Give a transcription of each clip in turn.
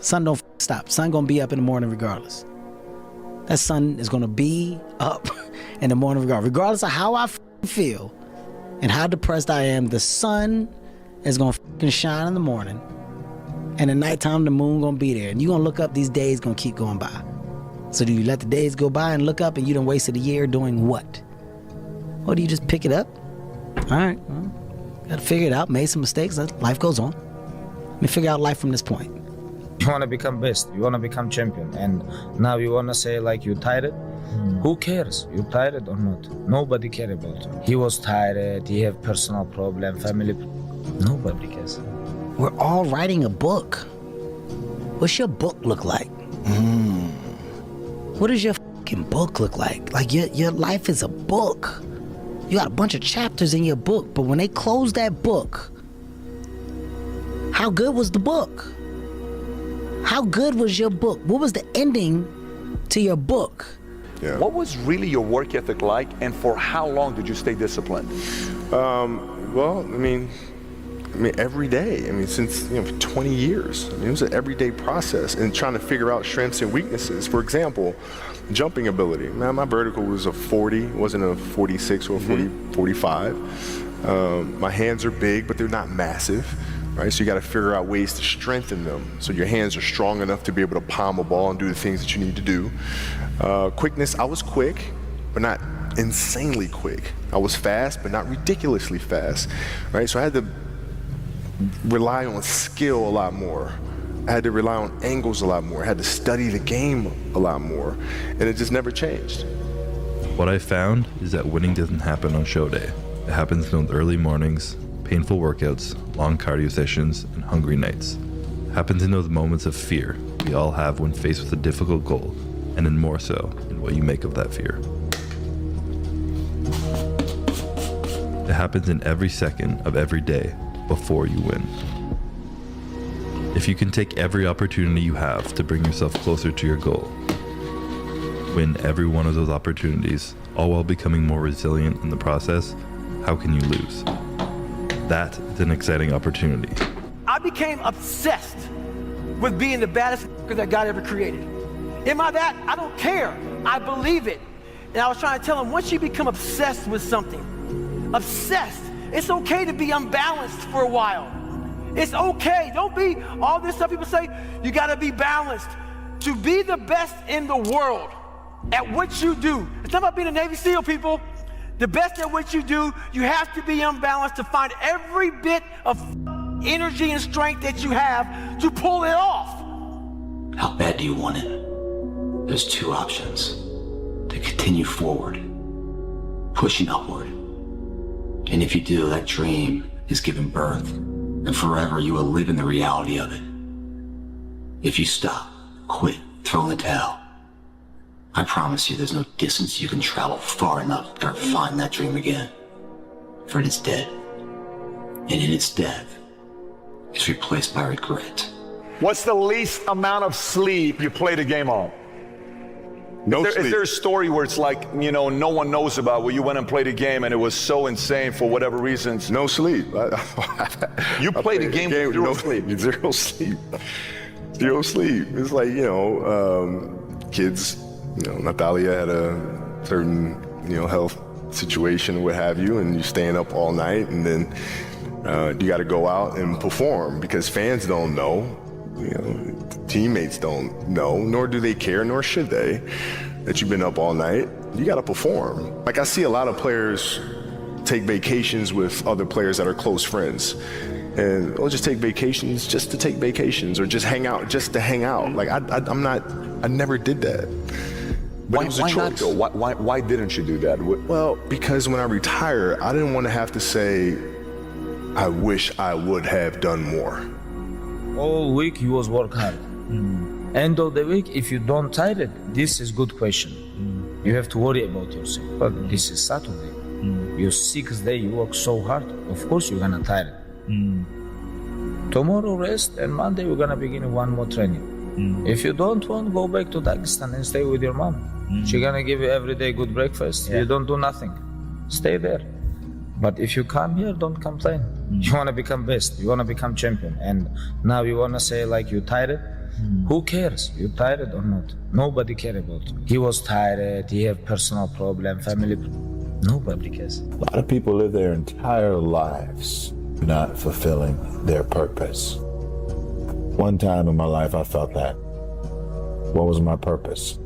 Sun don't stop. Sun gonna be up in the morning regardless. That sun is gonna be up in the morning regardless of how I feel and how depressed I am. The sun is gonna shine in the morning, and at nighttime the moon gonna be there, and you gonna look up. These days gonna keep going by. So do you let the days go by and look up and you done wasted a year doing what? Or do you just pick it up? All right, well, gotta figure it out. Made some mistakes. Life goes on. Let me figure out life from this point. You want to become best, you want to become champion, and now you want to say like you tired? Who cares? You tired or not? Nobody care about you. He was tired, he have personal problem, family. Nobody cares. We're all writing a book. What's your book look like? What does your fucking book look like? Like your life is a book. You got a bunch of chapters in your book, but when they close that book, how good was the book? How good was your book? What was the ending to your book? Yeah. What was really your work ethic like, and for how long did you stay disciplined? Well, I mean, every day. I mean, since for 20 years. I mean, it was an everyday process, and trying to figure out strengths and weaknesses. For example, jumping ability. Man, my vertical was a 40, wasn't a 46 or a 45. My hands are big, but they're not massive. Right, so you got to figure out ways to strengthen them so your hands are strong enough to be able to palm a ball and do the things that you need to do. Quickness, I was quick, but not insanely quick. I was fast, but not ridiculously fast. Right, so I had to rely on skill a lot more. I had to rely on angles a lot more. I had to study the game a lot more, and it just never changed. What I found is that winning doesn't happen on show day. It happens in those early mornings, painful workouts, long cardio sessions, and hungry nights. It happens in those moments of fear we all have when faced with a difficult goal, and then more so in what you make of that fear. It happens in every second of every day before you win. If you can take every opportunity you have to bring yourself closer to your goal, win every one of those opportunities, all while becoming more resilient in the process, how can you lose? That is an exciting opportunity. I became obsessed with being the baddest that God ever created. Am I that? I don't care. I believe it. And I was trying to tell him, once you become obsessed with something, obsessed, it's okay to be unbalanced for a while. It's okay. Don't be all this stuff people say, you gotta be balanced. To be the best in the world at what you do, it's not about being a Navy SEAL, people. The best at what you do, you have to be unbalanced to find every bit of energy and strength that you have to pull it off. How bad do you want it? There's two options. To continue forward, pushing upward. And if you do, that dream is given birth, and forever you will live in the reality of it. If you stop, quit, throw in the towel, I promise you there's no distance you can travel far enough to find that dream again. For it is dead. And in its death, it's replaced by regret. What's the least amount of sleep you played a game on? No Is sleep. there a story where it's like, no one knows about, where you went and played a game and it was so insane for whatever reasons? No sleep. You played a game with zero sleep. Zero sleep. Zero sleep. It's like, kids, Natalia had a certain, health situation, what have you, and you're staying up all night, and then you got to go out and perform because fans don't know. Teammates don't know, nor do they care, nor should they, that you've been up all night. You got to perform. Like, I see a lot of players take vacations with other players that are close friends, and they'll just take vacations just to take vacations, or just hang out just to hang out. Like, I never did that. But it was a Why not choice. though? Why didn't you do that? Well, because when I retire, I didn't want to have to say, I wish I would have done more. All week you was work hard. End of the week, if you don't tired, this is good question. You have to worry about yourself. But this is Saturday. Your 6th day, you work so hard. Of course you're gonna tired. Tomorrow rest, and Monday we're gonna begin one more training. If you don't want, go back to Dagestan and stay with your mom. She's gonna give you every day good breakfast. You don't do nothing. Stay there. But if you come here, don't complain. You wanna become best. You wanna become champion. And now you wanna say like you tired. Who cares? You tired or not? Nobody care about you. He was tired, he have personal problem, family problem. Nobody cares. A lot of people live their entire lives not fulfilling their purpose. One time in my life I felt that. What was my purpose?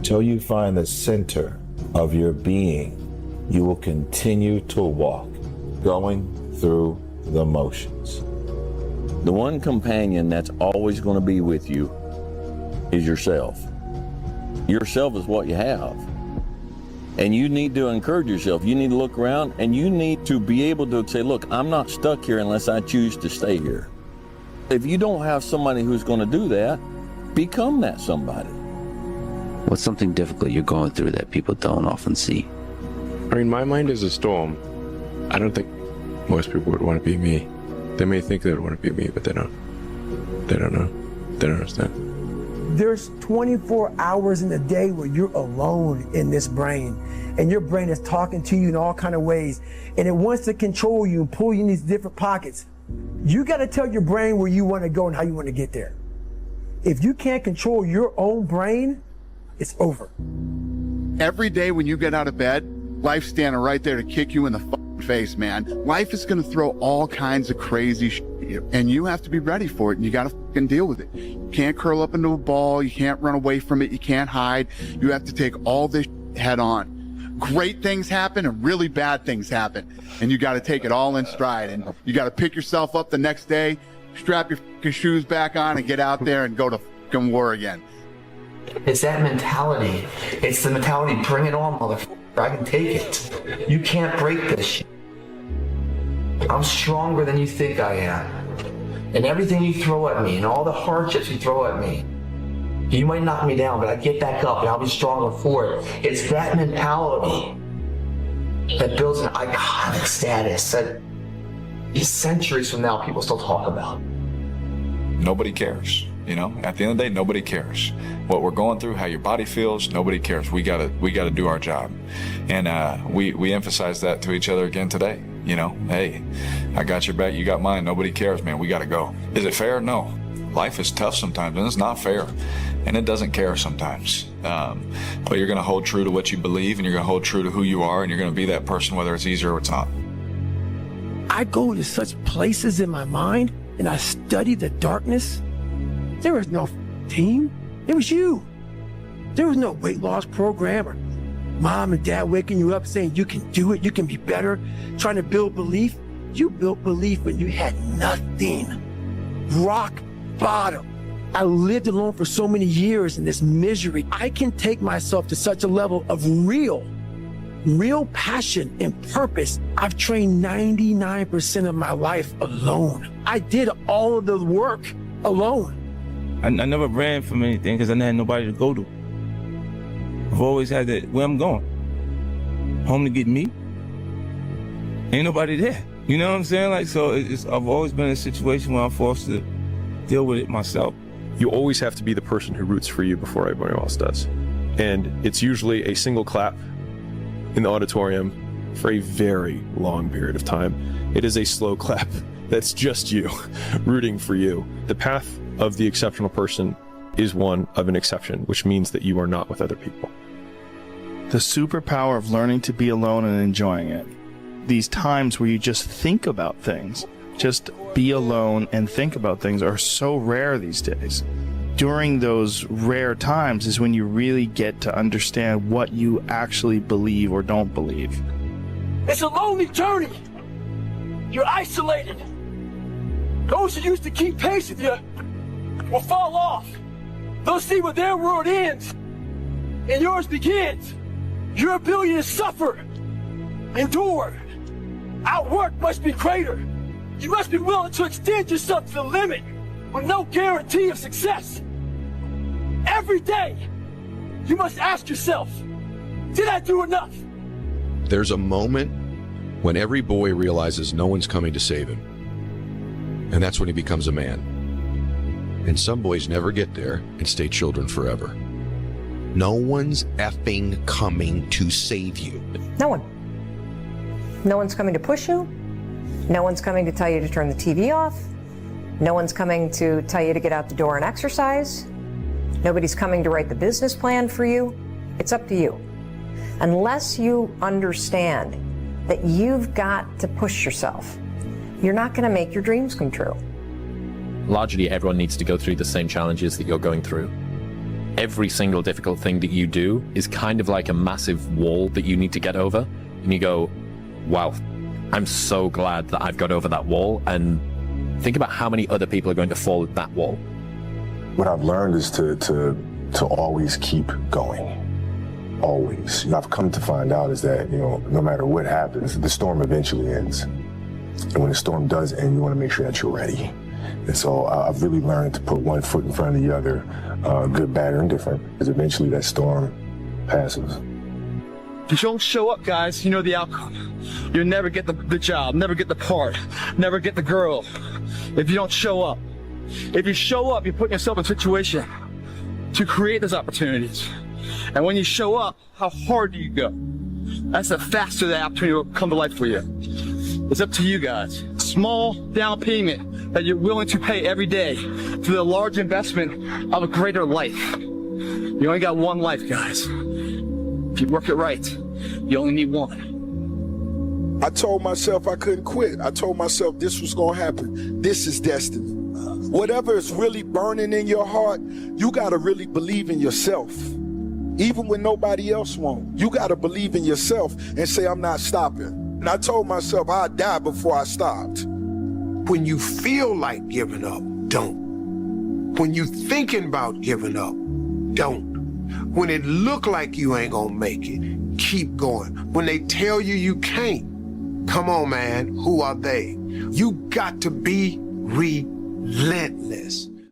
Till you find the center of your being, you will continue to walk, going through the motions. The one companion that's always going to be with you is yourself. Yourself is what you have. And you need to encourage yourself. You need to look around and you need to be able to say, look, I'm not stuck here unless I choose to stay here. If you don't have somebody who's going to do that, become that somebody. What's something difficult you're going through that people don't often see? I mean, my mind is a storm. I don't think most people would want to be me. They may think they would want to be me, but they don't. They don't know. They don't understand. There's 24 hours in a day where you're alone in this brain, and your brain is talking to you in all kind of ways, and it wants to control you and pull you in these different pockets. You got to tell your brain where you want to go and how you want to get there. If you can't control your own brain, it's over. Every day when you get out of bed, life's standing right there to kick you in the face, man. Life is going to throw all kinds of crazy shit at you, and you have to be ready for it, and you got to fucking deal with it. You can't curl up into a ball. You can't run away from it. You can't hide. You have to take all this head on. Great things happen and really bad things happen, and you got to take it all in stride, and you got to pick yourself up the next day, strap your fucking shoes back on, and get out there and go to fucking war again. It's that mentality. It's the mentality, bring it on, motherfucker. I can take it. You can't break this shit. I'm stronger than you think I am. And everything you throw at me and all the hardships you throw at me, you might knock me down, but I get back up and I'll be stronger for it. It's that mentality that builds an iconic status that centuries from now people still talk about. Nobody cares. You know, at the end of the day, nobody cares what we're going through, how your body feels. Nobody cares. We gotta do our job, and we emphasize that to each other again today. You know, hey, I got your back, you got mine. Nobody cares, man. We gotta go. Is it fair? No. Life is tough sometimes, and it's not fair, and it doesn't care sometimes. But you're gonna hold true to what you believe, and you're gonna hold true to who you are, and you're gonna be that person, whether it's easy or it's not. I go to such places in my mind, and I study the darkness. There was no team. It was you. There was no weight loss program or mom and dad waking you up saying you can do it, you can be better, trying to build belief. You built belief when you had nothing. Rock bottom. I lived alone for so many years in this misery. I can take myself to such a level of real passion and purpose. I've trained 99% of my life alone. I did all of the work alone. I never ran from anything because I didn't have nobody to go to. I've always had that, where I'm going. Home to get me. Ain't nobody there. You know what I'm saying? Like, so I've always been in a situation where I'm forced to deal with it myself. You always have to be the person who roots for you before everybody else does. And it's usually a single clap in the auditorium for a very long period of time. It is a slow clap that's just you rooting for you. The path of the exceptional person is one of an exception, which means that you are not with other people. The superpower of learning to be alone and enjoying it. These times where you just think about things, just be alone and think about things, are so rare these days. During those rare times is when you really get to understand what you actually believe or don't believe. It's a lonely journey. You're isolated. Those who used to keep pace with you will fall off. They'll see where their world ends and yours begins. Your ability to suffer, endure, outwork must be greater. You must be willing to extend yourself to the limit with no guarantee of success. Every day, you must ask yourself, did I do enough? There's a moment when every boy realizes no one's coming to save him. And that's when he becomes a man. And some boys never get there and stay children forever. No one's effing coming to save you. No one. No one's coming to push you. No one's coming to tell you to turn the TV off. No one's coming to tell you to get out the door and exercise. Nobody's coming to write the business plan for you. It's up to you. Unless you understand that you've got to push yourself, you're not going to make your dreams come true. Largely, everyone needs to go through the same challenges that you're going through. Every single difficult thing that you do is kind of like a massive wall that you need to get over. And you go, wow, I'm so glad that I've got over that wall. And think about how many other people are going to fall at that wall. What I've learned is to always keep going. Always. I've come to find out is that, no matter what happens, the storm eventually ends. And when the storm does end, you want to make sure that you're ready. And so I've really learned to put one foot in front of the other, good, bad, or indifferent, because eventually that storm passes. If you don't show up, guys, you know the outcome. You'll never get the job, never get the part, never get the girl if you don't show up. If you show up, you're putting yourself in a situation to create those opportunities. And when you show up, how hard do you go? That's the faster the opportunity will come to life for you. It's up to you guys. Small down payment that you're willing to pay every day for the large investment of a greater life. You only got one life, guys. If you work it right, you only need one. I told myself I couldn't quit. I told myself this was going to happen. This is destiny. Whatever is really burning in your heart, you got to really believe in yourself. Even when nobody else won't. You got to believe in yourself and say, I'm not stopping. And I told myself I'd die before I stopped. When you feel like giving up, don't. When you thinking about giving up, don't. When it look like you ain't gonna make it, keep going. When they tell you you can't, come on, man, who are they? You got to be relentless.